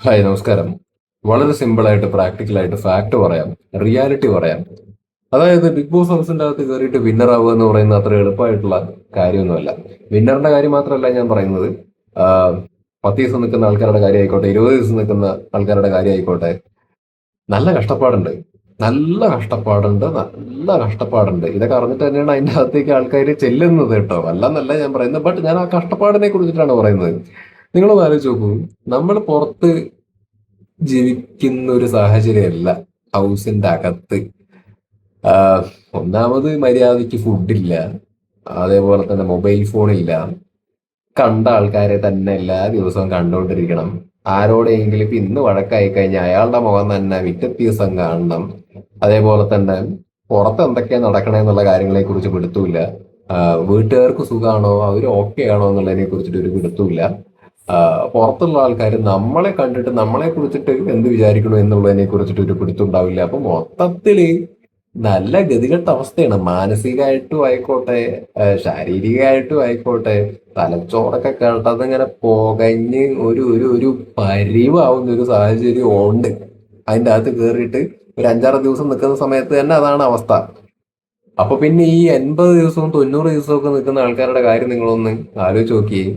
Hi, നമസ്കാരം. വളരെ സിമ്പിളായിട്ട് പ്രാക്ടിക്കലായിട്ട് ഫാക്ട് പറയാം, റിയാലിറ്റി പറയാം. അതായത് ബിഗ് ബോസ് ഹൗസിന്റെ അകത്ത് കയറിയിട്ട് വിന്നർ ആവുക എന്ന് പറയുന്നത് അത്ര എളുപ്പമായിട്ടുള്ള കാര്യമൊന്നുമല്ല. വിന്നറിന്റെ കാര്യം മാത്രമല്ല ഞാൻ പറയുന്നത്. ആഹ് 10 ദിവസം നിൽക്കുന്ന ആൾക്കാരുടെ കാര്യം ആയിക്കോട്ടെ, 20 ദിവസം നിൽക്കുന്ന ആൾക്കാരുടെ കാര്യം ആയിക്കോട്ടെ, നല്ല കഷ്ടപ്പാടുണ്ട്. നല്ല കഷ്ടപ്പാടുണ്ട്. ഇതൊക്കെ അറിഞ്ഞിട്ട് തന്നെയാണ് അതിന്റെ അകത്തേക്ക് ആൾക്കാർ ചെല്ലുന്നത് കേട്ടോ. അല്ലെന്നല്ല ഞാൻ പറയുന്നത്. ബട്ട് ഞാൻ ആ കഷ്ടപ്പാടിനെ കുറിച്ചിട്ടാണ് പറയുന്നത്. നിങ്ങളൊന്ന് ആലോചിച്ച് നോക്കൂ. നമ്മൾ പുറത്ത് ജീവിക്കുന്ന ഒരു സാഹചര്യമല്ല ഹൗസിന്റെ അകത്ത്. ആഹ് ഒന്നാമത് മര്യാദയ്ക്ക് ഫുഡില്ല, അതേപോലെ തന്നെ മൊബൈൽ ഫോണില്ല. കണ്ട ആൾക്കാരെ തന്നെ എല്ലാ ദിവസവും കണ്ടുകൊണ്ടിരിക്കണം. ആരോടെങ്കിലും ഇപ്പൊ ഇന്ന് വഴക്കായി കഴിഞ്ഞാൽ അയാളുടെ മുഖം തന്നെ പിറ്റേ ദിവസം കാണണം. അതേപോലെ തന്നെ പുറത്ത് എന്തൊക്കെയാ നടക്കണേന്നുള്ള കാര്യങ്ങളെ കുറിച്ച് പിടുത്തമില്ല. വീട്ടുകാർക്ക് സുഖമാണോ, അവർ ഓക്കെ ആണോ എന്നുള്ളതിനെ കുറിച്ചിട്ട് ഒരു പിടുത്തമില്ല. പുറത്തുള്ള ആൾക്കാർ നമ്മളെ കണ്ടിട്ട് നമ്മളെ കുറിച്ചിട്ട് എന്ത് വിചാരിക്കണോ എന്നുള്ളതിനെ കുറിച്ചിട്ട് ഒരു പിടുത്തുണ്ടാവില്ല. അപ്പൊ മൊത്തത്തില് നല്ല ഗതികെട്ട അവസ്ഥയാണ്. മാനസികമായിട്ടും ആയിക്കോട്ടെ, ശാരീരികമായിട്ടും ആയിക്കോട്ടെ. തലച്ചോറൊക്കെ കേട്ടതിങ്ങനെ പുകഞ്ഞ് ഒരു ഒരു ഒരു പരിവാവുന്ന ഒരു സാഹചര്യം ഉണ്ട്. അതിൻ്റെ അകത്ത് കയറിയിട്ട് ഒരു 5-6 ദിവസം നിൽക്കുന്ന സമയത്ത് തന്നെ അതാണ് അവസ്ഥ. അപ്പൊ പിന്നെ ഈ 80 ദിവസവും 90 ദിവസവും ഒക്കെ നിൽക്കുന്ന ആൾക്കാരുടെ കാര്യം നിങ്ങളൊന്ന് ആലോചിച്ച് നോക്കിയേ.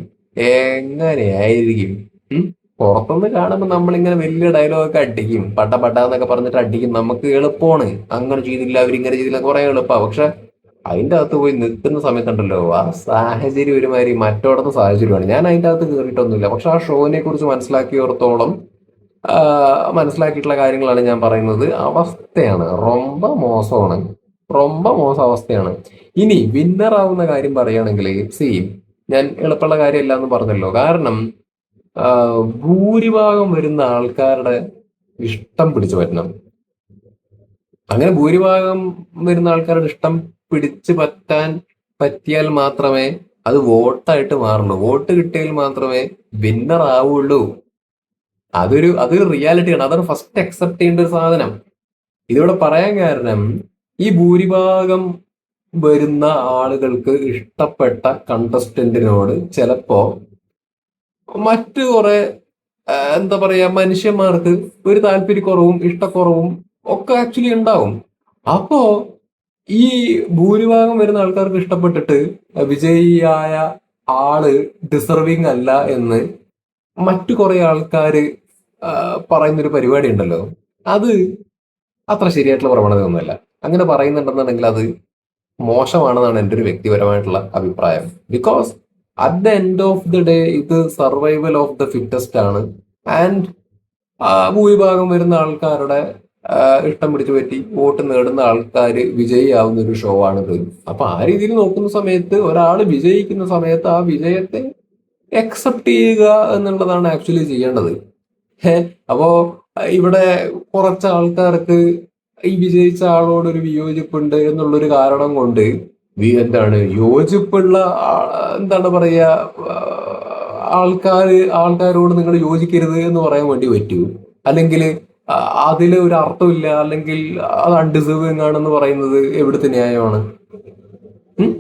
എങ്ങനെയായിരിക്കും? ഉം? പുറത്തുനിന്ന് കാണുമ്പോൾ നമ്മളിങ്ങനെ വലിയ ഡയലോഗൊക്കെ അടിക്കും, പട്ട പട്ട എന്നൊക്കെ പറഞ്ഞിട്ട് അടിക്കും. നമുക്ക് എളുപ്പമാണ്, അങ്ങനെ ചെയ്തില്ല അവരിങ്ങനെ ചെയ്തില്ല, കുറെ എളുപ്പമാണ്. പക്ഷെ അതിന്റെ അകത്ത് പോയി നിൽക്കുന്ന സമയത്തുണ്ടല്ലോ, ആ സാഹചര്യം ഒരുമാതിരി മറ്റോടത്തെ സാഹചര്യമാണ്. ഞാൻ അതിന്റെ അകത്ത് കയറിയിട്ടൊന്നുമില്ല, പക്ഷെ ആ ഷോനെ കുറിച്ച് മനസ്സിലാക്കിയിടത്തോളം മനസ്സിലാക്കിയിട്ടുള്ള കാര്യങ്ങളാണ് ഞാൻ പറയുന്നത്. അവസ്ഥയാണ്, ரொம்ப മോശമാണ്. ரொம்ப മോശം അവസ്ഥയാണ്. ഇനി വിന്നർ ആവുന്ന കാര്യം പറയുകയാണെങ്കിൽ, സെയിം, ഞാൻ എളുപ്പമുള്ള കാര്യമല്ല എന്ന് പറഞ്ഞല്ലോ. കാരണം ഭൂരിഭാഗം വരുന്ന ആൾക്കാരുടെ ഇഷ്ടം പിടിച്ചു പറ്റണം. അങ്ങനെ ഭൂരിഭാഗം വരുന്ന ആൾക്കാരുടെ ഇഷ്ടം പിടിച്ചു പറ്റാൻ പറ്റിയാൽ മാത്രമേ അത് വോട്ടായിട്ട് മാറുള്ളൂ. വോട്ട് കിട്ടിയാൽ മാത്രമേ വിന്നർ ആവുള്ളൂ. അതൊരു റിയാലിറ്റിയാണ്. അതാണ് ഫസ്റ്റ് അക്സെപ്റ്റ് ചെയ്യേണ്ട ഒരു സാധനം. ഇതിവിടെ പറയാൻ കാരണം, ഈ ഭൂരിഭാഗം വരുന്ന ആളുകൾക്ക് ഇഷ്ടപ്പെട്ട കണ്ടസ്റ്റന്റിനോട് ചിലപ്പോ മറ്റു കുറെ എന്താ പറയാ മനുഷ്യന്മാർക്ക് ഒരു താല്പര്യക്കുറവും ഇഷ്ടക്കുറവും ഒക്കെ ആക്ച്വലി ഉണ്ടാവും. അപ്പോ ഈ ഭൂരിഭാഗം വരുന്ന ആൾക്കാർക്ക് ഇഷ്ടപ്പെട്ടിട്ട് വിജയിയായ ആള് ഡിസർവിങ് അല്ല എന്ന് മറ്റു കുറെ ആൾക്കാര് പറയുന്നൊരു പരിപാടി ഉണ്ടല്ലോ. അത് അത്ര ശരിയായിട്ടുള്ള പ്രവണതയൊന്നുമല്ല. അങ്ങനെ പറയുന്നുണ്ടെന്നുണ്ടെങ്കിൽ അത് മോശമാണെന്നാണ് എൻ്റെ ഒരു വ്യക്തിപരമായിട്ടുള്ള അഭിപ്രായം. Because at the end of the day ഇത് സർവൈവൽ ഓഫ് ദ ഫിറ്റസ്റ്റ് ആണ്. ആൻഡ് ഭൂരിഭാഗം വരുന്ന ആൾക്കാരുടെ ഇഷ്ടം പിടിച്ചു പറ്റി വോട്ട് നേടുന്ന ആൾക്കാർ വിജയിയാവുന്ന ഒരു ഷോ ആണിത്. അപ്പൊ ആ രീതിയിൽ നോക്കുന്ന സമയത്ത് ഒരാൾ വിജയിക്കുന്ന സമയത്ത് ആ വിജയത്തെ അക്സെപ്റ്റ് ചെയ്യുക എന്നുള്ളതാണ് ആക്ച്വലി ചെയ്യേണ്ടത്. അപ്പോ ഇവിടെ കുറച്ച് ആൾക്കാർക്ക് ഈ വിജയിച്ച ആളോട് ഒരു വിയോജിപ്പുണ്ട് എന്നുള്ളൊരു കാരണം കൊണ്ട് എന്താണ് യോജിപ്പുള്ള എന്താണ് പറയാ, ആൾക്കാരോട് നിങ്ങൾ യോജിക്കരുത് എന്ന് പറയാൻ വേണ്ടി പറ്റൂ? അല്ലെങ്കിൽ അതിൽ ഒരു അർത്ഥമില്ല, അല്ലെങ്കിൽ അത് അൺഡിസേർവിംഗ് ആണെന്ന് പറയുന്നത് എവിടുത്തെ ന്യായമാണ്? ഉം?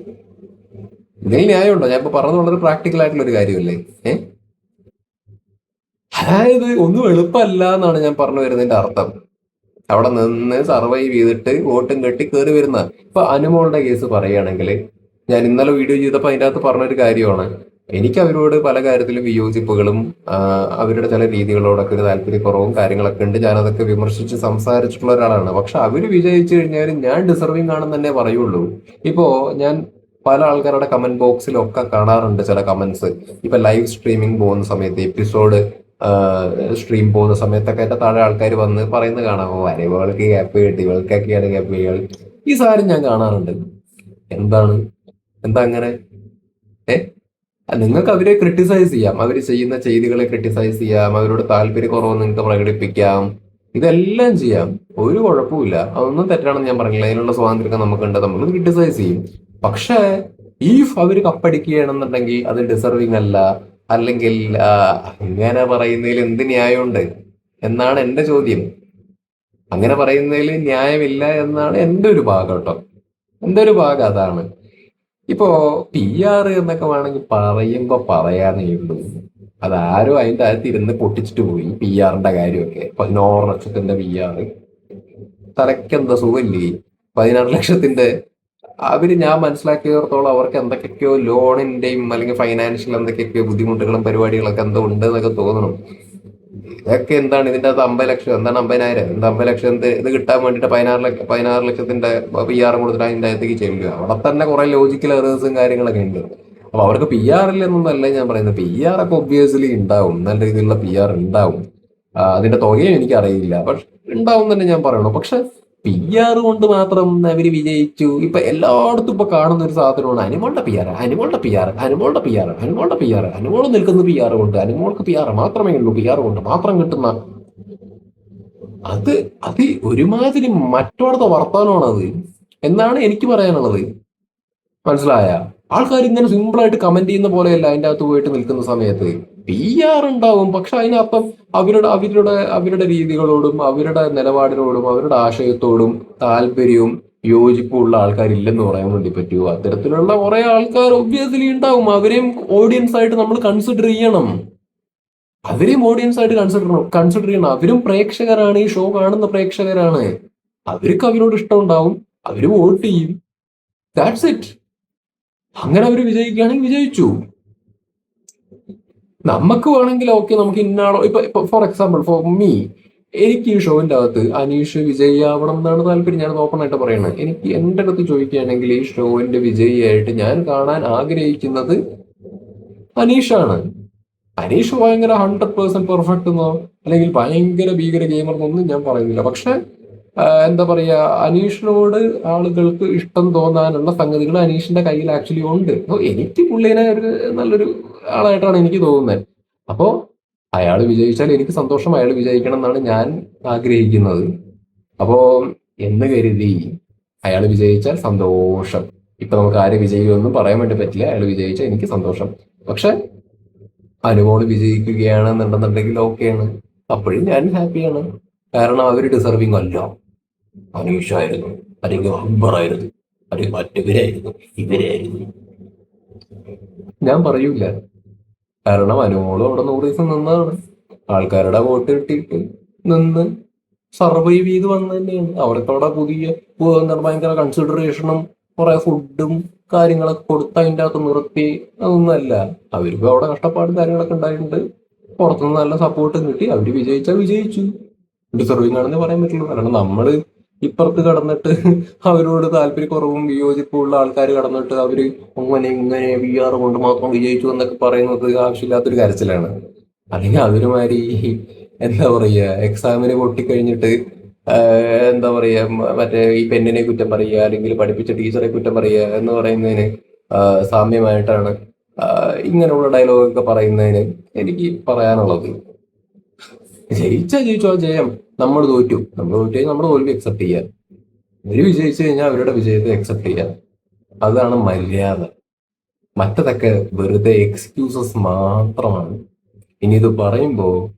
ഇതിൽ ന്യായമുണ്ടോ? ഞാൻ ഇപ്പൊ പറഞ്ഞത് വളരെ പ്രാക്ടിക്കൽ ആയിട്ടുള്ള ഒരു കാര്യമല്ലേ? ഏഹ് അതായത് ഒന്നും എളുപ്പമല്ല എന്നാണ് ഞാൻ പറഞ്ഞു വരുന്നതിന്റെ അർത്ഥം. അവിടെ നിന്ന് സർവൈവ് ചെയ്തിട്ട് വോട്ടും കെട്ടി കയറി വരുന്ന, ഇപ്പൊ അനുമോളുടെ കേസ് പറയുകയാണെങ്കിൽ, ഞാൻ ഇന്നലെ വീഡിയോ ചെയ്തപ്പോൾ അതിൻ്റെ അകത്ത് പറഞ്ഞൊരു കാര്യമാണ്. എനിക്ക് അവരോട് പല കാര്യത്തിലും വിയോജിപ്പുകളും അവരുടെ ചില രീതികളോടൊക്കെ ഒരു താല്പര്യക്കുറവും കാര്യങ്ങളൊക്കെ ഉണ്ട്. ഞാനതൊക്കെ വിമർശിച്ച് സംസാരിച്ചിട്ടുള്ള ഒരാളാണ്. പക്ഷെ അവര് വിജയിച്ചു കഴിഞ്ഞാൽ ഞാൻ ഡിസർവിങ് ആണെന്ന് തന്നെ പറയുള്ളൂ. ഇപ്പോ ഞാൻ പല ആൾക്കാരുടെ കമന്റ് ബോക്സിലൊക്കെ കാണാറുണ്ട് ചില കമന്റ്സ്. ഇപ്പൊ ലൈവ് സ്ട്രീമിംഗ് പോകുന്ന സമയത്ത്, എപ്പിസോഡ് സ്ട്രീം പോകുന്ന സമയത്തൊക്കെ എന്റെ താഴെ ആൾക്കാർ വന്ന് പറയുന്നത് കാണാം, ഓ അരവൾക്ക് ഗ്യാപ്പ് കിട്ടി, ഇവൾക്കൊക്കെയാണ് ഗ്യാപ്പ്. ഈ സാരം ഞാൻ കാണാറുണ്ട്. എന്താണ്? എന്താ അങ്ങനെ? ഏ നിങ്ങൾക്ക് അവരെ ക്രിട്ടിസൈസ് ചെയ്യാം, അവർ ചെയ്യുന്ന ചെയ്തികളെ ക്രിട്ടിസൈസ് ചെയ്യാം, അവരോട് താല്പര്യക്കുറവ് നിങ്ങൾക്ക് പ്രകടിപ്പിക്കാം, ഇതെല്ലാം ചെയ്യാം. ഒരു കുഴപ്പമില്ല, അതൊന്നും തെറ്റാണെന്ന് ഞാൻ പറഞ്ഞില്ല. അതിനുള്ള സ്വാതന്ത്ര്യമൊക്കെ നമുക്കുണ്ട്, നമ്മൾ ക്രിട്ടിസൈസ് ചെയ്യും. പക്ഷേ ഈഫ് അവർ കപ്പടിക്കുകയാണെന്നുണ്ടെങ്കിൽ അത് ഡിസർവിങ് അല്ല. അല്ലെങ്കിൽ അങ്ങനെ പറയുന്നതിൽ എന്ത് ന്യായമുണ്ട് എന്നാണ് എന്റെ ചോദ്യം. അങ്ങനെ പറയുന്നതിൽ ന്യായമില്ല എന്നാണ് എന്റെ ഒരു ഭാഗം കേട്ടോ. എന്റെ ഒരു ഭാഗം അതാണ്. ഇപ്പോ PR എന്നൊക്കെ വേണമെങ്കിൽ പറയുമ്പോ പറയാനേ ഉള്ളൂ. അതാരും അതിന്റെ അകത്ത് ഇരുന്ന് പൊട്ടിച്ചിട്ട് പോയി. PR-ന്റെ കാര്യമൊക്കെ 16 ലക്ഷത്തിന്റെ PR, തലയ്ക്കെന്താ സുഖമില്ലേ? 16 ലക്ഷത്തിന്റെ ഞാൻ മനസ്സിലാക്കിയതോടത്തോളം അവർക്ക് എന്തൊക്കെയൊക്കെയോ ലോണിന്റെയും അല്ലെങ്കിൽ ഫൈനാൻഷ്യൽ എന്തൊക്കെയൊക്കെയോ ബുദ്ധിമുട്ടുകളും പരിപാടികളൊക്കെ എന്തോ ഉണ്ട് എന്നൊക്കെ തോന്നണം. ഇതൊക്കെ എന്താണ് ഇതിന്റെ അകത്ത് 50 ലക്ഷം, എന്താണ് 50,000, എന്താ 50 ലക്ഷം, എന്ത് ഇത് കിട്ടാൻ വേണ്ടിയിട്ട് 16 ലക്ഷത്തിന്റെ PR കൊടുത്തിട്ട് അതിന്റെ അകത്തേക്ക് ചെല്ലുക? അവിടെ തന്നെ കുറെ ലോജിക്കൽ എറേഴ്സും കാര്യങ്ങളൊക്കെ ഉണ്ട്. അപ്പൊ അവർക്ക് PR ഇല്ലെന്നൊന്നല്ല ഞാൻ പറയുന്നത്. PR ഒക്കെ ഒബ്വിയസ്ലി ഉണ്ടാവും, നല്ല രീതിയിലുള്ള PR ഉണ്ടാവും. അതിന്റെ തുകയും എനിക്കറിയില്ല, പക്ഷെ ഉണ്ടാവും തന്നെ ഞാൻ പറയണു. പക്ഷെ PR കൊണ്ട് മാത്രം അവര് വിജയിച്ചു. ഇപ്പൊ എല്ലായിടത്തും ഇപ്പൊ കാണുന്ന ഒരു സാധനമാണ് അനുമോളുടെ PR, അനുമോളുടെ PR, അനുമോളുടെ PR, അനുമോളുടെ PR, അനുമോൾ നിൽക്കുന്ന PR കൊണ്ട്, അനുമോൾക്ക് PR മാത്രമേ ഉള്ളൂ, PR കൊണ്ട് മാത്രം കിട്ടുന്ന അത് അത് ഒരുമാതിരി മറ്റോടത്തെ വർത്തമാനമാണ് അത് എന്നാണ് എനിക്ക് പറയാനുള്ളത്. മനസ്സിലായ? ആൾക്കാർ ഇങ്ങനെ സിമ്പിൾ ആയിട്ട് കമന്റ് ചെയ്യുന്ന പോലെയല്ല അതിന്റെ അകത്ത് പോയിട്ട് നിൽക്കുന്ന സമയത്ത്. PR ഉണ്ടാവും, പക്ഷെ അതിനർത്ഥം അവരുടെ രീതികളോടും അവരുടെ നിലപാടിനോടും അവരുടെ ആശയത്തോടും താല്പര്യവും യോജിപ്പും ഉള്ള ആൾക്കാരില്ലെന്ന് പറയാൻ വേണ്ടി പറ്റുമോ? അത്തരത്തിലുള്ള കുറെ ആൾക്കാർ ഒബ്വിയസ്ലി ഉണ്ടാവും. അവരെയും ഓഡിയൻസ് ആയിട്ട് നമ്മൾ കൺസിഡർ ചെയ്യണം. അവരെയും ഓഡിയൻസ് ആയിട്ട് കൺസിഡർ ചെയ്യണം. അവരും പ്രേക്ഷകരാണ്, ഈ ഷോ കാണുന്ന പ്രേക്ഷകരാണ്. അവർക്ക് അവരോട് ഇഷ്ടം ഉണ്ടാവും, അവര് വോട്ട് ചെയ്യും. That's it. അങ്ങനെ അവർ വിജയിക്കുകയാണെങ്കിൽ വിജയിച്ചു. നമുക്ക് വേണമെങ്കിൽ ഓക്കെ, നമുക്ക് ഇന്നാളോ ഇപ്പൊ ഫോർ എക്സാമ്പിൾ ഫോർ മീ, എനിക്ക് ഈ ഷോവിന്റെ അകത്ത് അനീഷ് വിജയിയാവണം എന്നാണ് താല്പര്യം. ഞാൻ ഓപ്പൺ ആയിട്ട് പറയുന്നത്. എനിക്ക് എന്റെ അടുത്ത് ചോദിക്കുകയാണെങ്കിൽ ഈ ഷോവിന്റെ വിജയിയായിട്ട് ഞാൻ കാണാൻ ആഗ്രഹിക്കുന്നത് അനീഷാണ്. അനീഷ് ഭയങ്കര 100% പെർഫെക്റ്റ് എന്നോ അല്ലെങ്കിൽ ഭയങ്കര ഭീകര ഗെയിമർ എന്നൊന്നും ഞാൻ പറയുന്നില്ല. പക്ഷെ എന്താ പറയാ, അനീഷിനോട് ആളുകൾക്ക് ഇഷ്ടം തോന്നാനുള്ള സംഗതികൾ അനീഷിന്റെ കയ്യിൽ ആക്ച്വലി ഉണ്ട്. അപ്പൊ എനിക്ക് പുള്ളിനെ ഒരു നല്ലൊരു ആളായിട്ടാണ് എനിക്ക് തോന്നുന്നത്. അപ്പോ അയാൾ വിജയിച്ചാൽ എനിക്ക് സന്തോഷം, അയാൾ വിജയിക്കണം എന്നാണ് ഞാൻ ആഗ്രഹിക്കുന്നത്. അപ്പോ എന്ന് കരുതി അയാൾ വിജയിച്ചാൽ സന്തോഷം. ഇപ്പൊ നമുക്ക് ആര് വിജയിക്കുമെന്നും പറയാൻ വേണ്ടി പറ്റില്ല. അയാൾ വിജയിച്ചാൽ എനിക്ക് സന്തോഷം. പക്ഷെ അനുമോള് വിജയിക്കുകയാണെന്നുണ്ടെന്നുണ്ടെങ്കിൽ ഓക്കെയാണ്, അപ്പോഴും ഞാൻ ഹാപ്പിയാണ്. കാരണം അവര് ഡിസർവിങ് അല്ല. അനീഷായിരുന്നു, അല്ലെങ്കിൽ അക്ബറായിരുന്നു, അല്ലെങ്കിൽ മറ്റവരായിരുന്നു, ഇവരായിരുന്നു, ഞാൻ പറയൂല. കാരണം അനുമോളും അവിടെ 100 ദിവസം നിന്നതാണ്. ആൾക്കാരുടെ വോട്ട് കിട്ടിയിട്ട് നിന്ന് സർവൈവ് ചെയ്ത് വന്നു തന്നെയാണ്. അവർക്ക് അവിടെ എന്താണ് ഭയങ്കര കൺസിഡറേഷനും കുറെ ഫുഡും കാര്യങ്ങളൊക്കെ കൊടുത്ത് അതിൻ്റെ അകത്ത് നിർത്തി അതൊന്നുമല്ല. അവർക്കും അവിടെ കഷ്ടപ്പാടും കാര്യങ്ങളൊക്കെ ഉണ്ടായിട്ടുണ്ട്. പുറത്തുനിന്ന് നല്ല സപ്പോർട്ടും കിട്ടി. അവര് വിജയിച്ചാൽ വിജയിച്ചു. ഡിസർവിങ് ആണെന്ന് പറയാൻ പറ്റുള്ളൂ. കാരണം നമ്മള് ഇപ്പുറത്ത് കടന്നിട്ട് അവരോട് താല്പര്യക്കുറവും വിയോജിപ്പും ഉള്ള ആൾക്കാർ കടന്നിട്ട് അവര് അങ്ങനെ ഇങ്ങനെ PR കൊണ്ട് മാത്രം വിജയിച്ചു എന്നൊക്കെ പറയുന്നത് ആവശ്യമില്ലാത്തൊരു കരച്ചിലാണ്. അല്ലെങ്കിൽ അവരുമാതിരി എന്താ പറയാ, എക്സാമിന് പൊട്ടിക്കഴിഞ്ഞിട്ട് എന്താ പറയാ, മറ്റേ ഈ പെണ്ണിനെ കുറ്റം പറയുക അല്ലെങ്കിൽ പഠിപ്പിച്ച ടീച്ചറെ കുറ്റം പറയുക എന്ന് പറയുന്നതിന് സാമ്യമായിട്ടാണ് ഇങ്ങനെയുള്ള ഡയലോഗൊക്കെ പറയുന്നതിന് എനിക്ക് പറയാനുള്ളത്. ജയിച്ചോ ജയം. നമ്മൾ തോറ്റു കഴിഞ്ഞാൽ നമ്മൾ തോൽവി അക്സെപ്റ്റ് ചെയ്യാം. അവര് വിജയിച്ചു കഴിഞ്ഞാൽ അവരുടെ വിജയത്തെ അക്സെപ്റ്റ് ചെയ്യാം. അതാണ് മര്യാദ. മറ്റതൊക്കെ വെറുതെ എക്സ്ക്യൂസസ് മാത്രമാണ്. ഇനി ഇത് പറയുമ്പോ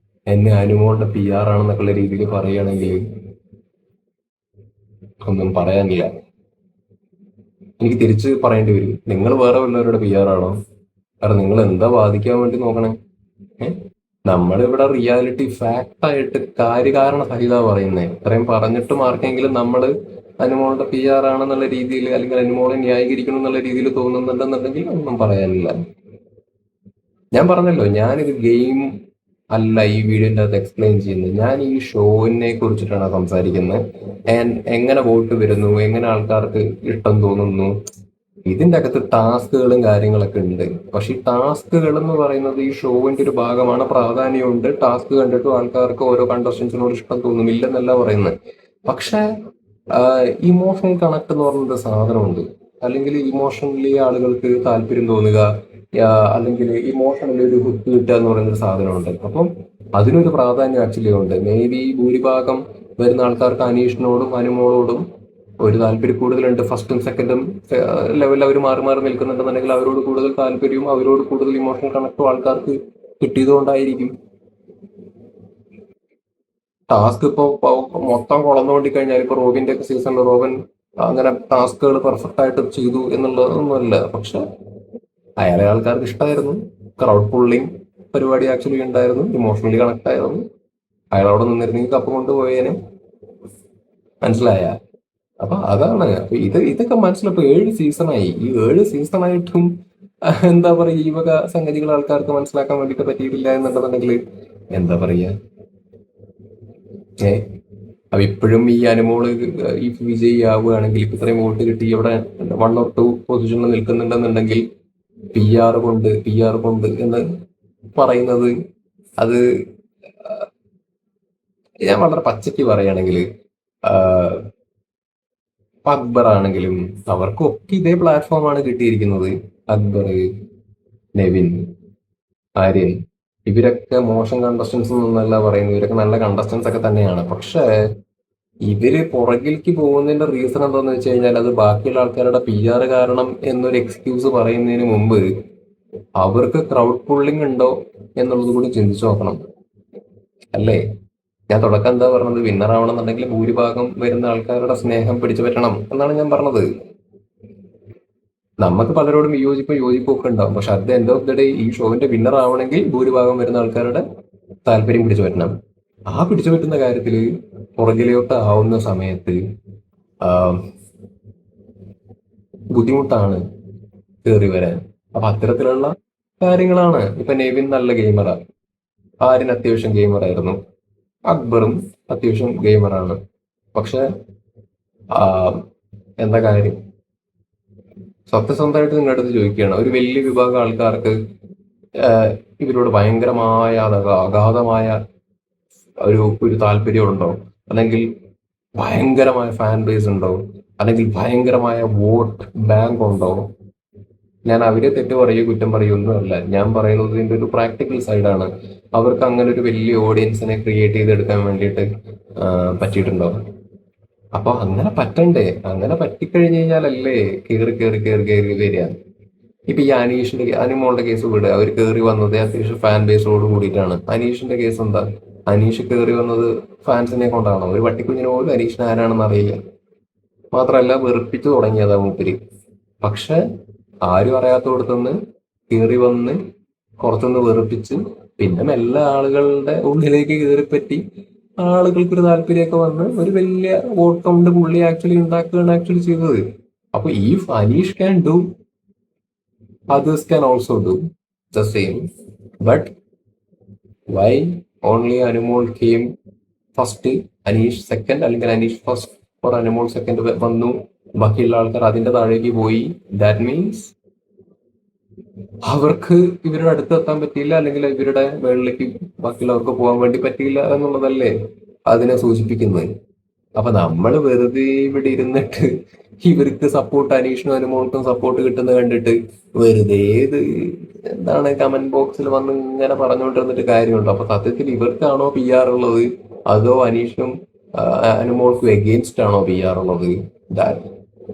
എന്നെ അനുമോളുടെ PR ആണെന്നൊക്കെയുള്ള രീതിയിൽ പറയുകയാണെങ്കിൽ ഒന്നും പറയാനില്ല. എനിക്ക് തിരിച്ച് പറയേണ്ടി വരും, നിങ്ങൾ വേറെ വല്ലവരുടെ PR ആണോ? കാരണം നിങ്ങൾ എന്താ വാദിക്കാൻ വേണ്ടി നോക്കണേ? നമ്മളിവിടെ റിയാലിറ്റി ഫാക്ട് ആയിട്ട് കാര്യകാരണ സഹിത പറയുന്നത്. ഇത്രയും പറഞ്ഞിട്ടും ആർക്കെങ്കിലും നമ്മൾ അനുമോളുടെ PR ആണെന്നുള്ള രീതിയിൽ അല്ലെങ്കിൽ അനുമോളെ ന്യായീകരിക്കണം എന്നുള്ള രീതിയിൽ തോന്നുന്നുണ്ടെന്നുണ്ടെങ്കിൽ ഒന്നും പറയാനില്ല. ഞാൻ പറഞ്ഞല്ലോ, ഞാനിത് ഗെയിം അല്ല ഈ വീഡിയോന്റെ അകത്ത് എക്സ്പ്ലെയിൻ ചെയ്യുന്നത്. ഞാൻ ഈ ഷോവിനെ കുറിച്ചിട്ടാണ് സംസാരിക്കുന്നത്. എങ്ങനെ വോട്ട് വരുന്നു, എങ്ങനെ ആൾക്കാർക്ക് ഇഷ്ടം തോന്നുന്നു, ഇതിന്റെ അകത്ത് ടാസ്കുകളും കാര്യങ്ങളൊക്കെ ഉണ്ട്. പക്ഷെ ഈ ടാസ്കുകൾ എന്ന് പറയുന്നത് ഈ ഷോവിന്റെ ഒരു ഭാഗമാണ്, പ്രാധാന്യമുണ്ട്. ടാസ്ക് കണ്ടിട്ടും ആൾക്കാർക്ക് ഓരോ കണ്ടസ്റ്റൻസിനോട് ഇഷ്ടം തോന്നും, ഇല്ലെന്നല്ല പറയുന്നത്. പക്ഷെ ഇമോഷണൽ കണക്ട് എന്ന് പറഞ്ഞൊരു സാധനമുണ്ട്. അല്ലെങ്കിൽ ഇമോഷണലി ആളുകൾക്ക് താല്പര്യം തോന്നുക, അല്ലെങ്കിൽ ഇമോഷണലി ഒരു ഹുക്ക് കിട്ടുക എന്ന് പറയുന്നൊരു സാധനമുണ്ട്. അപ്പം അതിനൊരു പ്രാധാന്യം ആക്ച്വലി ഉണ്ട്. മേ ബി ഭൂരിഭാഗം വരുന്ന ആൾക്കാർക്ക് അനീഷിനോടും അനുമോളോടും ഒരു താല്പര്യം കൂടുതലുണ്ട്. ഫസ്റ്റും സെക്കൻഡും ലെവലിൽ അവർ മാറി മാറി നിൽക്കുന്നുണ്ടെന്നുണ്ടെങ്കിൽ അവരോട് കൂടുതൽ താല്പര്യവും അവരോട് കൂടുതൽ ഇമോഷണൽ കണക്റ്റും ആൾക്കാർക്ക് കിട്ടിയതുകൊണ്ടായിരിക്കും. ടാസ്ക് ഇപ്പൊ മൊത്തം കൊളന്നുകൊണ്ടി കഴിഞ്ഞാൽ ഇപ്പൊ റോബിന്റെ ഒക്കെ സീസണിൽ റോബൻ അങ്ങനെ ടാസ്കുകൾ പെർഫെക്റ്റ് ആയിട്ട് ചെയ്തു എന്നുള്ളതൊന്നുമല്ല. പക്ഷെ അയാളെ ആൾക്കാർക്ക് ഇഷ്ടമായിരുന്നു. ക്രൗഡ് പുള്ളിങ് പരിപാടി ആക്ച്വലി ഉണ്ടായിരുന്നു, ഇമോഷണലി കണക്ട് ആയിരുന്നു. അയാൾ അവിടെ നിന്നിരുന്നെങ്കിൽ കപ്പ് കൊണ്ടുപോയേനെ. മനസ്സിലായ? അപ്പൊ അതാണ്. അപ്പൊ ഇതൊക്കെ മനസ്സിലപ്പോ 7 സീസണായി. ഈ 7 സീസണായിട്ടും എന്താ പറയാ, ഈ വക സംഗതികൾ ആൾക്കാർക്ക് മനസ്സിലാക്കാൻ വേണ്ടിയിട്ട് പറ്റിയിട്ടില്ല എന്നുണ്ടെന്നുണ്ടെങ്കിൽ എന്താ പറയാ. ഏ അപ്പൊ ഇപ്പോഴും ഈ അനുമോള് ഈ വിജയി ആവുകയാണെങ്കിൽ, ഇപ്പൊ ഇത്രയും വോട്ട് കിട്ടി ഇവിടെ 1 or 2 പൊസിഷനിൽ നിൽക്കുന്നുണ്ടെന്നുണ്ടെങ്കിൽ പി ആർ കൊണ്ട് എന്ന് പറയുന്നത്, അത് ഞാൻ വളരെ പച്ചയ്ക്ക് പറയുകയാണെങ്കിൽ, അക്ബർ ആണെങ്കിലും അവർക്കൊക്കെ ഇതേ പ്ലാറ്റ്ഫോമാണ് കിട്ടിയിരിക്കുന്നത്. അക്ബർ, നെവിൻ, ആര്യൻ, ഇവരൊക്കെ മോശം കണ്ടസ്റ്റൻസ് എന്നല്ല പറയുന്നത്, ഇവരൊക്കെ നല്ല കണ്ടസ്റ്റൻസ് ഒക്കെ തന്നെയാണ്. പക്ഷേ ഇവര് പുറകിലേക്ക് പോകുന്നതിന്റെ റീസൺ എന്താന്ന് വെച്ച് കഴിഞ്ഞാൽ, അത് ബാക്കിയുള്ള ആൾക്കാരുടെ PR കാരണം എന്നൊരു എക്സ്ക്യൂസ് പറയുന്നതിന് മുമ്പ് അവർക്ക് ക്രൗഡ് പുള്ളിംഗ് ഉണ്ടോ എന്നുള്ളത് കൂടി ചിന്തിച്ചു നോക്കണം. അല്ലേ? ഞാൻ തുടക്കം എന്താ പറഞ്ഞത്, വിന്നർ ആവണമെന്നുണ്ടെങ്കിൽ ഭൂരിഭാഗം വരുന്ന ആൾക്കാരുടെ സ്നേഹം പിടിച്ചു പറ്റണം എന്നാണ് ഞാൻ പറഞ്ഞത്. നമുക്ക് പലരോടും യോജിപ്പും ഒക്കെ ഉണ്ടാവും. പക്ഷെ at the end of the day ഈ ഷോവിന്റെ വിന്നർ ആവണമെങ്കിൽ ഭൂരിഭാഗം വരുന്ന ആൾക്കാരുടെ താല്പര്യം പിടിച്ചു പറ്റണം. ആ പിടിച്ചു പറ്റുന്ന കാര്യത്തിൽ പുറകിലോട്ട് ആവുന്ന സമയത്ത് ബുദ്ധിമുട്ടാണ് കയറി വരാൻ. അപ്പൊ അത്തരത്തിലുള്ള കാര്യങ്ങളാണ്. ഇപ്പൊ നെവിൻ നല്ല ഗെയിമറാണ്, ആര്യൻ അത്യാവശ്യം ഗെയിമറായിരുന്നു, അക്ബറും അത്യാവശ്യം ഗെയിമറാണ്. പക്ഷെ എന്താ കാര്യം, സത്യസന്ധമായിട്ട് നിങ്ങളുടെ അടുത്ത് ചോദിക്കുകയാണ്, ഒരു വലിയ വിഭാഗം ആൾക്കാർക്ക് ഇവരോട് ഭയങ്കരമായ അഗാധമായ ഒരു താല്പര്യമുണ്ടോ, അല്ലെങ്കിൽ ഭയങ്കരമായ ഫാൻ ബേസ് ഉണ്ടോ, അല്ലെങ്കിൽ ഭയങ്കരമായ വോട്ട് ബാങ്ക് ഉണ്ടോ? ഞാൻ അവരെ തെറ്റ് പറയുകയോ കുറ്റം പറയുകയോ ഒന്നുമല്ല. ഞാൻ പറയുന്നത് ഇതിന്റെ ഒരു പ്രാക്ടിക്കൽ സൈഡാണ്. അവർക്ക് അങ്ങനെ ഒരു വലിയ ഓഡിയൻസിനെ ക്രിയേറ്റ് ചെയ്തെടുക്കാൻ വേണ്ടിയിട്ട് പറ്റിയിട്ടുണ്ടോ? അപ്പൊ അങ്ങനെ പറ്റണ്ടേ? അങ്ങനെ പറ്റിക്കഴിഞ്ഞു കഴിഞ്ഞാലല്ലേ കയറി കയറി കയറി കയറി വരിക. ഇപ്പൊ ഈ അനിമോളുടെ കേസ് വിടുക, അവർ കയറി വന്നത് അത്യാവശ്യം ഫാൻ ബേസോട് കൂടിയിട്ടാണ്. അനീഷിന്റെ കേസ് എന്താ? അനീഷ് കയറി വന്നത് ഫാൻസിനെ കൊണ്ടാണോ? ഒരു പട്ടിക്കുഞ്ഞിന് പോലും അനീഷിന് ആരാണെന്ന് അറിയില്ല. മാത്രമല്ല വെറുപ്പിച്ചു തുടങ്ങിയതാ മൂപ്പര്. പക്ഷെ ആരും അറിയാത്തോടത്തുനിന്ന് കയറി വന്ന് കുറച്ചൊന്ന് വെറുപ്പിച്ച് പിന്നെ മെല്ലെ ആളുകളുടെ ഉള്ളിലേക്ക് കയറിപ്പറ്റി ആളുകൾക്കൊരു താല്പര്യമൊക്കെ വന്ന് ഒരു വലിയ വോട്ട് കൗണ്ട് പുള്ളി ആക്ച്വലി ഉണ്ടാക്കുകയാണ് ആക്ച്വലി ചെയ്തത്. അപ്പൊ ഈ Aneesh can do, others can also do the same. But why only Anmol came first, Anish second, അല്ലെങ്കിൽ Aneesh first or Anumol second വന്നു, ബാക്കിയുള്ള ആൾക്കാർ അതിന്റെ താഴേക്ക് പോയി? ദാറ്റ് മീൻസ് അവർക്ക് ഇവരുടെ അടുത്തെത്താൻ പറ്റിയില്ല, അല്ലെങ്കിൽ ഇവരുടെ മുകളിലേക്ക് ബാക്കിയുള്ളവർക്ക് പോകാൻ വേണ്ടി പറ്റിയില്ല എന്നുള്ളതല്ലേ അതിനെ സൂചിപ്പിക്കുന്നത്. അപ്പൊ നമ്മൾ വെറുതെ ഇവിടെ ഇരുന്നിട്ട് ഇവർക്ക് സപ്പോർട്ട്, അനീഷിനും അനുമോൾക്കും സപ്പോർട്ട് കിട്ടുന്ന കണ്ടിട്ട് വെറുതെ ഇത് എന്താണ് കമന്റ് ബോക്സിൽ വന്ന് ഇങ്ങനെ പറഞ്ഞുകൊണ്ടിരുന്നിട്ട് കാര്യമുണ്ടോ? അപ്പൊ സത്യത്തിൽ ഇവർക്കാണോ PR ഉള്ളത്, അതോ അനീഷിനും അനുമോൾക്കും എഗെയിൻസ്റ്റ് ആണോ PR ഉള്ളത്? ദാറ്റ്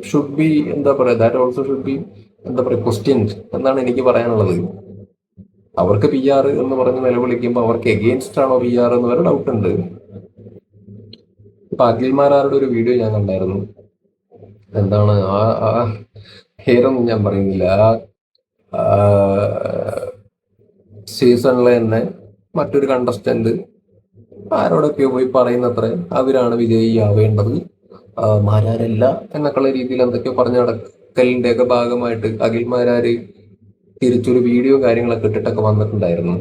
ഷുഡ് ബി, എന്താ പറയാ, ദാറ്റ് ഓൾസോ ഷുഡ് ബി, എന്താ പറയാ, ക്വസ്റ്റ്യൻ എന്നാണ് എനിക്ക് പറയാനുള്ളത്. അവർക്ക് PR എന്ന് പറഞ്ഞ് നിലവിളിക്കുമ്പോൾ അവർക്ക് എഗെയിൻസ്റ്റ് ആണോ PR എന്ന് വരെ ഡൗട്ട് ഉണ്ട്. ഇപ്പൊ അഖിൽമാരാരുടെ ഒരു വീഡിയോ ഞാൻ കണ്ടായിരുന്നു. എന്താണ് ആ പേരൊന്നും ഞാൻ പറയുന്നില്ല. ആ സീസണിലെ തന്നെ മറ്റൊരു കണ്ടസ്റ്റന്റ് ആരോടൊക്കെയോ പോയി പറയുന്നത്ര അവരാണ് വിജയിയാവേണ്ടത്, മാരാരല്ല എന്നൊക്കെയുള്ള രീതിയിൽ എന്തൊക്കെയോ പറഞ്ഞു നടക്കലിന്റെ ഒക്കെ ഭാഗമായിട്ട് അഖിൽമാരാര് തിരിച്ചൊരു വീഡിയോ കാര്യങ്ങളൊക്കെ ഇട്ടിട്ടൊക്കെ വന്നിട്ടുണ്ടായിരുന്നു.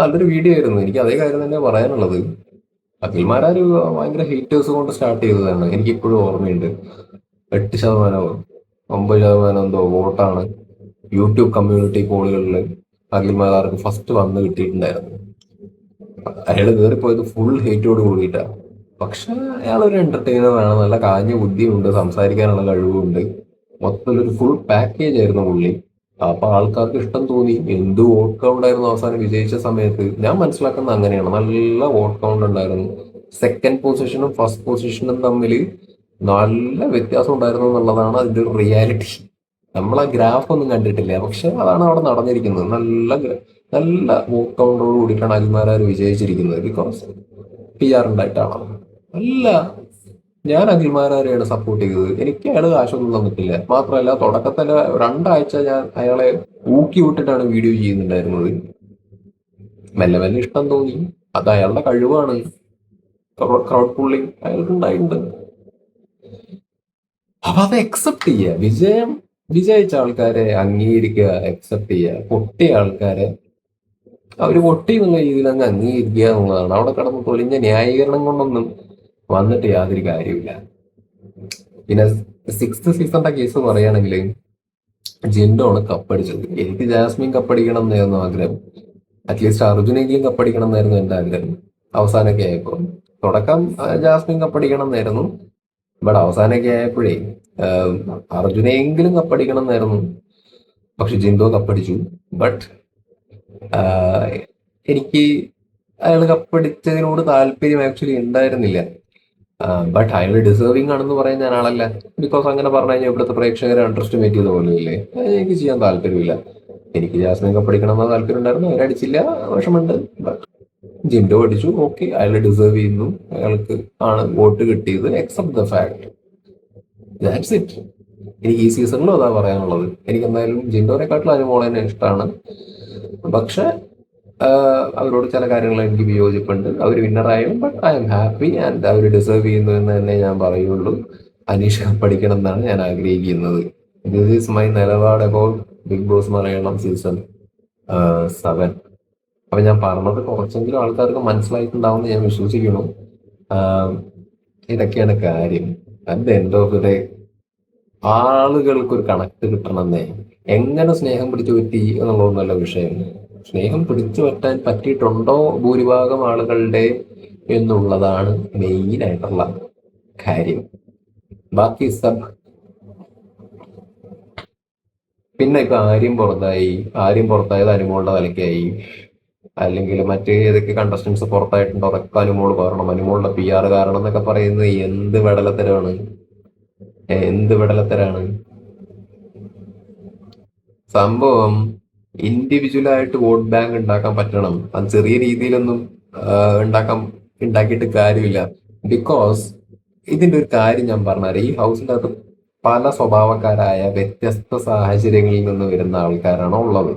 നല്ലൊരു വീഡിയോ ആയിരുന്നു. എനിക്ക് അതേ കാര്യം തന്നെ പറയാനുള്ളത്. അഖിൽമാരാര് ഭയങ്കര ഹേറ്റേഴ്സ് കൊണ്ട് സ്റ്റാർട്ട് ചെയ്തതാണ്. എനിക്ക് ഇപ്പോഴും ഓർമ്മയുണ്ട്. 8% 9% എന്തോ വോട്ടാണ് യൂട്യൂബ് കമ്മ്യൂണിറ്റി പോളുകളിൽ അഖിൽമാരാർക്ക് ഫസ്റ്റ് വന്ന് കിട്ടിയിട്ടുണ്ടായിരുന്നു. അയാൾ കയറിപ്പോയത് ഫുൾ ഹേറ്റോട് കൂടിയിട്ടാണ്. പക്ഷെ അയാൾ ഒരു എന്റർടൈനറാണ്, നല്ല കാഞ്ഞ ബുദ്ധിയുണ്ട്, സംസാരിക്കാനുള്ള കഴിവുണ്ട്, മൊത്തത്തിലൊരു ഫുൾ പാക്കേജ് ആയിരുന്നു പുള്ളി. അപ്പൊ ആൾക്കാർക്ക് ഇഷ്ടം തോന്നി. എന്ത് വോട്ട് കൗണ്ട് ആയിരുന്നു അവസാനം വിജയിച്ച സമയത്ത്. ഞാൻ മനസ്സിലാക്കുന്നത് അങ്ങനെയാണ്, നല്ല വോട്ട് കൗണ്ട് ഉണ്ടായിരുന്നു. സെക്കൻഡ് പൊസിഷനും ഫസ്റ്റ് പൊസിഷനും തമ്മിൽ നല്ല വ്യത്യാസം ഉണ്ടായിരുന്നു എന്നുള്ളതാണ് അതിന്റെ ഒരു റിയാലിറ്റി. നമ്മൾ ആ ഗ്രാഫ് ഒന്നും കണ്ടിട്ടില്ല, പക്ഷെ അതാണ് അവിടെ നടന്നിരിക്കുന്നത്. നല്ല വോട്ട് കൗണ്ടോട് കൂടിയിട്ടാണ് അഖിൽമാരാർ വിജയിച്ചിരിക്കുന്നത്. Because PR ഉണ്ടായിട്ടാണ്. അല്ല, ഞാൻ അഖിൽമാരാരെയാണ് സപ്പോർട്ട് ചെയ്തത്. എനിക്ക് അയാൾ കാശൊന്നും തന്നിട്ടില്ല. മാത്രമല്ല തുടക്കത്തില് 2 ആഴ്ച ഞാൻ അയാളെ ഊക്കി വിട്ടിട്ടാണ് വീഡിയോ ചെയ്യുന്നുണ്ടായിരുന്നത്. മെല്ലെ മെല്ലെ ഇഷ്ടം തോന്നി. അത് അയാളുടെ കഴിവാണ്. ക്രൗഡ് പുള്ളിങ് അയാൾക്ക് ഉണ്ടായിട്ടുണ്ട്. അപ്പൊ അത് അക്സെപ്റ്റ് ചെയ്യുക. വിജയിച്ച ആൾക്കാരെ അംഗീകരിക്കുക, അക്സെപ്റ്റ് ചെയ്യുക. പൊട്ടിയ ആൾക്കാരെ അവര് പൊട്ടി എന്നുള്ള രീതിയിൽ അങ്ങ് അംഗീകരിക്കുക എന്നുള്ളതാണ്. അവിടെ കിടന്ന് തൊലിഞ്ഞ ന്യായീകരണം കൊണ്ടൊന്നും വന്നിട്ട് യാതൊരു കാര്യമില്ല. പിന്നെ 6th സീസണിന്റെ കേസ് പറയുകയാണെങ്കിൽ ജിൻഡോണ് കപ്പടിച്ചത്. എനിക്ക് ജാസ്മിൻ കപ്പടിക്കണം എന്നായിരുന്നു ആഗ്രഹം. അറ്റ്ലീസ്റ്റ് അർജുനെങ്കിലും കപ്പടിക്കണം എന്നായിരുന്നു എന്റെ ആഗ്രഹം. അവസാനമൊക്കെ ആയപ്പോ തുടക്കം ജാസ്മിൻ കപ്പടിക്കണം എന്നായിരുന്നു. ബട്ട് അവസാനമൊക്കെ ആയപ്പോഴേ അർജുനെങ്കിലും കപ്പടിക്കണം എന്നായിരുന്നു. പക്ഷെ ജിൻഡോ കപ്പടിച്ചു. ബട്ട് എനിക്ക് അയാൾ കപ്പടിച്ചതിനോട് താല്പര്യം ആക്ച്വലി ഉണ്ടായിരുന്നില്ല. ബട്ട് അയാൾ ഡിസേർവിംഗ് ആണെന്ന് പറയാൻ ഞാൻ ആളല്ല. ബിക്കോസ് അങ്ങനെ പറഞ്ഞു കഴിഞ്ഞാൽ ഇവിടുത്തെ പ്രേക്ഷകരെ അണ്ടർ എസ്റ്റിമേറ്റ് ചെയ്ത പോലെയല്ലേ. എനിക്ക് ചെയ്യാൻ താല്പര്യമില്ല. എനിക്ക് ജാസ്മിൻ കപ്പടിക്കണം എന്ന താല്പര്യം ഉണ്ടായിരുന്നു. അവരടിച്ചില്ല, വിഷമുണ്ട്. ജിൻഡോ അടിച്ചു, ഓക്കെ, അയാൾ ഡിസേർവ് ചെയ്യുന്നു. അയാൾക്ക് ആണ് വോട്ട് കിട്ടിയത്. Accept the fact, that's it. എനിക്ക് ഈ സീസണിലും അതാ പറയാനുള്ളത്. എനിക്ക് എന്തായാലും ജിൻഡോനെക്കാട്ടിലും അനുമോളനെ ഇഷ്ടമാണ്. പക്ഷെ അവരോട് ചില കാര്യങ്ങൾ എനിക്ക് വിയോജിപ്പുണ്ട്. അവർ വിന്നറായാലും but I am happy and അവർ ഡിസേർവ് ചെയ്യുന്നു എന്ന് തന്നെ ഞാൻ പറയുള്ളൂ. അനീഷ പഠിക്കണം എന്നാണ് ഞാൻ ആഗ്രഹിക്കുന്നത്. ദിസ് ഈസ് മൈ നിലപാട് about Bigg Boss Malayalam season 7. അപ്പൊ ഞാൻ പറഞ്ഞത് കുറച്ചെങ്കിലും ആൾക്കാർക്ക് മനസ്സിലായിട്ടുണ്ടാവുമെന്ന് ഞാൻ വിശ്വസിക്കുന്നു. ഇതൊക്കെയാണ് കാര്യം. At the end of the day ആളുകൾക്ക് ഒരു കണക്ട് കിട്ടണമെന്നേ. എങ്ങനെ സ്നേഹം പിടിച്ചു പറ്റി എന്നുള്ളതൊന്നല്ല വിഷയം. സ്നേഹം പിടിച്ചു പറ്റാൻ പറ്റിയിട്ടുണ്ടോ ഭൂരിഭാഗം ആളുകളുടെ എന്നുള്ളതാണ് മെയിൻ ആയിട്ടുള്ള കാര്യം. ബാക്കി സബ് പിന്നെ ഇപ്പൊ ആര്യം പുറത്തായത് അനുമോളുടെ തലയ്ക്കായി. അല്ലെങ്കിൽ മറ്റ് ഏതൊക്കെ കണ്ടസ്റ്റൻസ് പുറത്തായിട്ടുണ്ടോ അതൊക്കെ അനുമോള് കാരണം, അനുമോളുടെ PR കാരണം എന്നൊക്കെ പറയുന്നത് എന്ത് വിടലത്തരാണ്. സംഭവം ഇൻഡിവിജ്വലായിട്ട് വോട്ട് ബാങ്ക് ഉണ്ടാക്കാൻ പറ്റണം. അത് ചെറിയ രീതിയിലൊന്നും ഉണ്ടാക്കിയിട്ട് കാര്യമില്ല. ബിക്കോസ് ഇതിന്റെ ഒരു കാര്യം ഞാൻ പറഞ്ഞുതരാം. ഈ ഹൗസിന്റെ അകത്ത് പല സ്വഭാവക്കാരായ വ്യത്യസ്ത സാഹചര്യങ്ങളിൽ നിന്ന് വരുന്ന ആൾക്കാരാണ് ഉള്ളത്.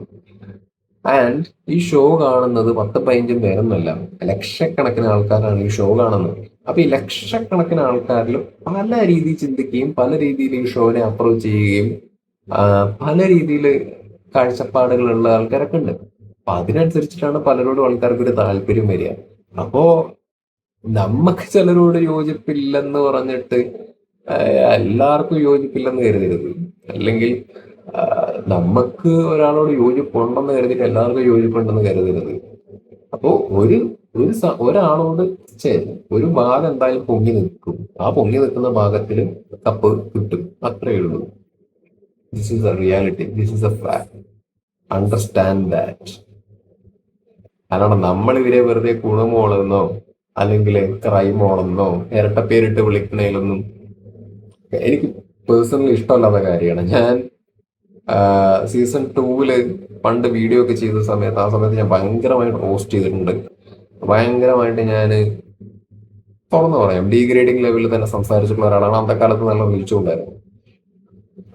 ആൻഡ് ഈ ഷോ കാണുന്നത് 10-15 പേരൊന്നുമല്ല, ലക്ഷക്കണക്കിന് ആൾക്കാരാണ് ഈ ഷോ കാണുന്നത്. അപ്പൊ ഈ ലക്ഷക്കണക്കിന് ആൾക്കാരിൽ പല രീതിയിൽ ചിന്തിക്കുകയും പല രീതിയിൽ ഈ ഷോനെ അപ്രോച്ച് ചെയ്യുകയും പല രീതിയിൽ കാഴ്ചപ്പാടുകളുള്ള ആൾക്കാരൊക്കെ ഉണ്ട്. അപ്പൊ അതിനനുസരിച്ചിട്ടാണ് പലരോടും ആൾക്കാർക്ക് ഒരു താല്പര്യം വരിക. അപ്പോ നമുക്ക് ചിലരോട് യോജിപ്പില്ലെന്ന് പറഞ്ഞിട്ട് എല്ലാവർക്കും യോജിപ്പില്ലെന്ന് കരുതരുത്. അല്ലെങ്കിൽ നമുക്ക് ഒരാളോട് യോജിപ്പുണ്ടെന്ന് കരുതിയിട്ട് എല്ലാവർക്കും യോജിപ്പുണ്ടെന്ന് കരുതരുത്. അപ്പോ ഒരാളോട് ഒരു ഭാഗം എന്തായാലും പൊങ്ങി നിൽക്കും. ആ പൊങ്ങി നിൽക്കുന്ന ഭാഗത്തിൽ കപ്പ് കിട്ടും. അത്രേ ഉള്ളൂ. This is A reality, this is A fact. Understand that. കാരണം നമ്മൾ ഇവരെ വെറുതെ കുണമോളെന്നോ അല്ലെങ്കിൽ ക്രൈമോളെന്നോ ഇരട്ടപ്പേരിട്ട് വിളിക്കണേലൊന്നും എനിക്ക് പേഴ്സണലി ഇഷ്ടമല്ലാത്ത കാര്യമാണ്. ഞാൻ സീസൺ 2 പണ്ട് വീഡിയോ ഒക്കെ ചെയ്ത സമയത്ത് ആ സമയത്ത് ഞാൻ ഭയങ്കരമായിട്ട് റോസ്റ്റ് ചെയ്തിട്ടുണ്ട്. ഭയങ്കരമായിട്ട് ഞാൻ തുറന്നു പറയാം, ഡീഗ്രേഡിംഗ് ലെവലിൽ തന്നെ സംസാരിച്ചിട്ടുള്ള ഒരാളാണ്. അന്നത്തെ കാലത്ത് നല്ല വിളിച്ചുകൊണ്ടായിരുന്നു.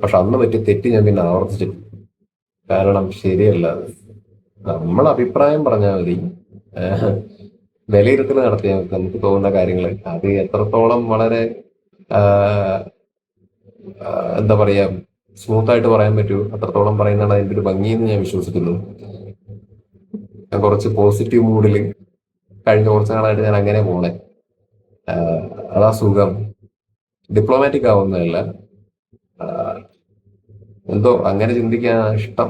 പക്ഷെ അന്ന് പറ്റിയ തെറ്റ് ഞാൻ പിന്നെ ആവർത്തിച്ചിട്ടില്ല. കാരണം ശരിയല്ല. നമ്മൾ അഭിപ്രായം പറഞ്ഞാൽ മതി. വിലയിരുത്തൽ നടത്തിയാൽ നമുക്ക് തോന്നുന്ന കാര്യങ്ങൾ അത് എത്രത്തോളം വളരെ എന്താ പറയാ സ്മൂത്ത് ആയിട്ട് പറയാൻ പറ്റൂ അത്രത്തോളം പറയുന്നതാണ് അതിന്റെ ഒരു ഭംഗിയെന്ന് ഞാൻ വിശ്വസിക്കുന്നു. ഞാൻ കുറച്ച് പോസിറ്റീവ് മൂഡിൽ കഴിഞ്ഞ കുറച്ച് നാളായിട്ട് ഞാൻ അങ്ങനെ പോണേ. അതാ സുഖം. ഡിപ്ലോമാറ്റിക് ആവുന്നതല്ല, എന്തോ അങ്ങനെ ചിന്തിക്കാൻ ഇഷ്ടം.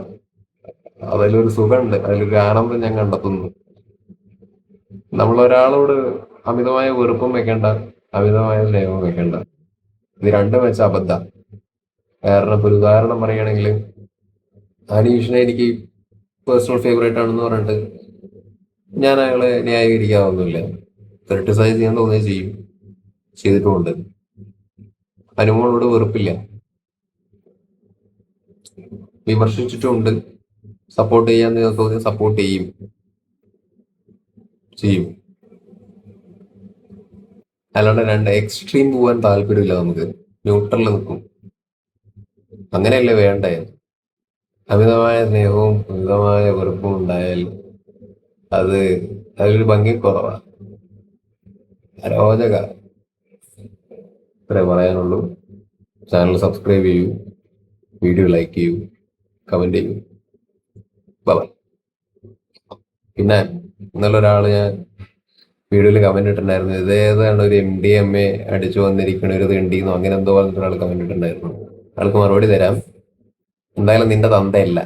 അതിലൊരു സുഖമുണ്ട്, അതിലൊരു ആനന്ദം ഞാൻ കണ്ടെത്തുന്നു. നമ്മൾ ഒരാളോട് അമിതമായ വെറുപ്പും വെക്കേണ്ട, അമിതമായ സ്നേഹവും വെക്കേണ്ട. ഇത് രണ്ടും വെച്ച അബദ്ധ. കാരണം ഇപ്പൊ ഒരു ഉദാഹരണം പറയുകയാണെങ്കിൽ അനീഷിനെ എനിക്ക് പേഴ്സണൽ ഫേവറേറ്റ് ആണെന്ന് പറഞ്ഞിട്ട് ഞാൻ അയാളെ ന്യായീകരിക്കാവുന്നില്ല. ക്രിട്ടിസൈസ് ചെയ്യാൻ തോന്നുകയും ചെയ്തിട്ടുമുണ്ട്. അനുമോളോട് വെറുപ്പില്ല, വിമർശിച്ചിട്ടുമുണ്ട്. സപ്പോർട്ട് ചെയ്യാൻ തോന്നി സപ്പോർട്ട് ചെയ്യും. അല്ലാണ്ട് രണ്ട് എക്സ്ട്രീം പോകാൻ താല്പര്യമില്ല നമുക്ക്. ന്യൂട്രലിൽ നിൽക്കും. അങ്ങനെയല്ലേ വേണ്ടേ? അമിതമായ സ്നേഹവും അമിതമായ വെറുപ്പും ഉണ്ടായാൽ അത് അതിലൊരു ഭംഗി കുറവാ. അരോചക. ഇത്രേ പറയാനുള്ളൂ. ചാനൽ സബ്സ്ക്രൈബ് ചെയ്യൂ, വീഡിയോ ലൈക്ക് ചെയ്യൂ, കമന്റ് ചെയ്യൂ. ബൈ. പിന്നെ ഇന്നലെ ഒരാൾ ഞാൻ വീഡിയോയിൽ കമന്റ് ഇട്ടിട്ടുണ്ടായിരുന്നു, ഇതേതാണ് ഒരു MDMA അടിച്ചു വന്നിരിക്കണ ഒരു തിണ്ടിന്നോ അങ്ങനെ എന്തോ പറഞ്ഞിട്ട് ഒരാൾ കമന്റ് ഇട്ടിട്ടുണ്ടായിരുന്നു. ആൾക്ക് മറുപടി തരാം. എന്തായാലും നിന്റെ തന്തയല്ല.